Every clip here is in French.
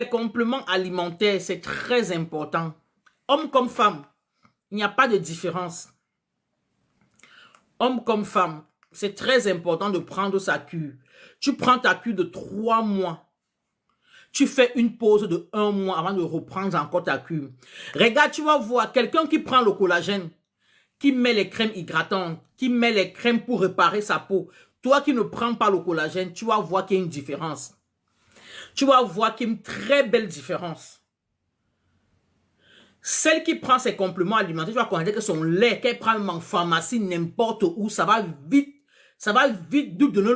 Les compléments alimentaires, c'est très important. Homme comme femme, il n'y a pas de différence. Homme comme femme, c'est très important de prendre sa cure. Tu prends ta cure de 3 mois. Tu fais une pause de 1 mois avant de reprendre encore ta cure. Regarde, tu vas voir quelqu'un qui prend le collagène, qui met les crèmes hydratantes, qui met les crèmes pour réparer sa peau. Toi qui ne prends pas le collagène, tu vas voir qu'il y a une différence. Tu vas voir qu'il y a une très belle différence. Celle qui prend ses compléments alimentaires, tu vas connaître que son lait, qu'elle prend en pharmacie, n'importe où, ça va vite donner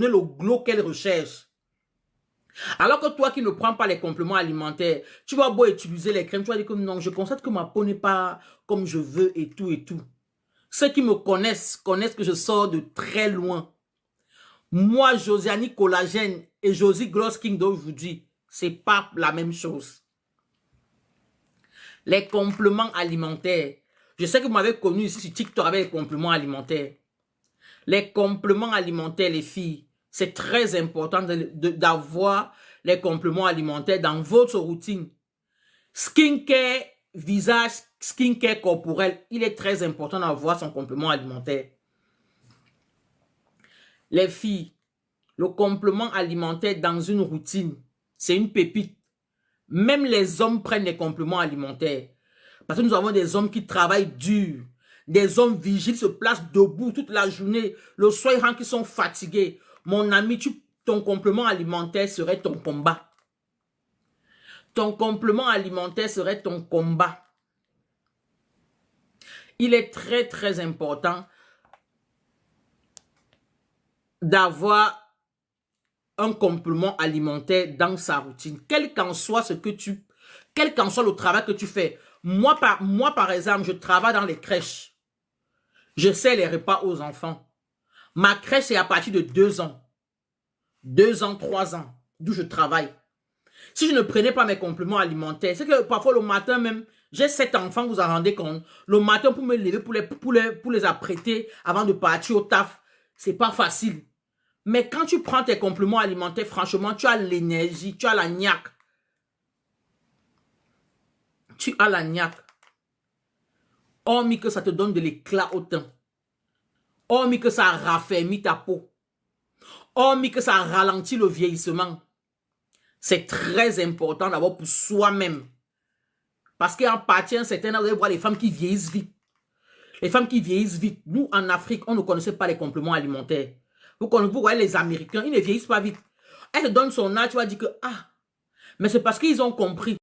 le glow qu'elle recherche. Alors que toi qui ne prends pas les compléments alimentaires, tu vas beau utiliser les crèmes, tu vas dire que non, je constate que ma peau n'est pas comme je veux et tout et tout. Ceux qui me connaissent que je sors de très loin. Moi, Josiane Collagène et Josie Glow Skin d'aujourd'hui, c'est pas la même chose. Les compléments alimentaires. Je sais que vous m'avez connu ici sur TikTok avec les compléments alimentaires. Les compléments alimentaires, les filles, c'est très important d'avoir les compléments alimentaires dans votre routine. Skincare, visage, skincare corporel, il est très important d'avoir son complément alimentaire. Les filles, le complément alimentaire dans une routine, c'est une pépite. Même les hommes prennent les compléments alimentaires. Parce que nous avons des hommes qui travaillent dur. Des hommes vigiles se placent debout toute la journée. Le soir, ils rentrent, qui sont fatigués. Mon ami, ton complément alimentaire serait ton combat. Ton complément alimentaire serait ton combat. Il est très, très important d'avoir un complément alimentaire dans sa routine. Quel qu'en soit le travail que tu fais. Moi, par exemple, je travaille dans les crèches. Je sers les repas aux enfants. Ma crèche est à partir de 2 ans. 2 ans, 3 ans, d'où je travaille. Si je ne prenais pas mes compléments alimentaires, c'est que parfois le matin même, j'ai 7 enfants, vous en rendez compte. Le matin, pour me lever, pour les apprêter avant de partir au taf, c'est pas facile. Mais quand tu prends tes compléments alimentaires, franchement, tu as l'énergie, tu as la niaque. Tu as la niaque. Hormis que ça te donne de l'éclat au teint. Hormis que ça raffermit ta peau. Hormis que ça ralentit le vieillissement. C'est très important d'abord pour soi-même. Parce qu'en partie, un certain âge, vous allez voir les femmes qui vieillissent vite. Les femmes qui vieillissent vite. Nous, en Afrique, on ne connaissait pas les compléments alimentaires. Vous voyez les Américains, ils ne vieillissent pas vite. Elle te donne son âge, tu vas dire que, ah, mais c'est parce qu'ils ont compris.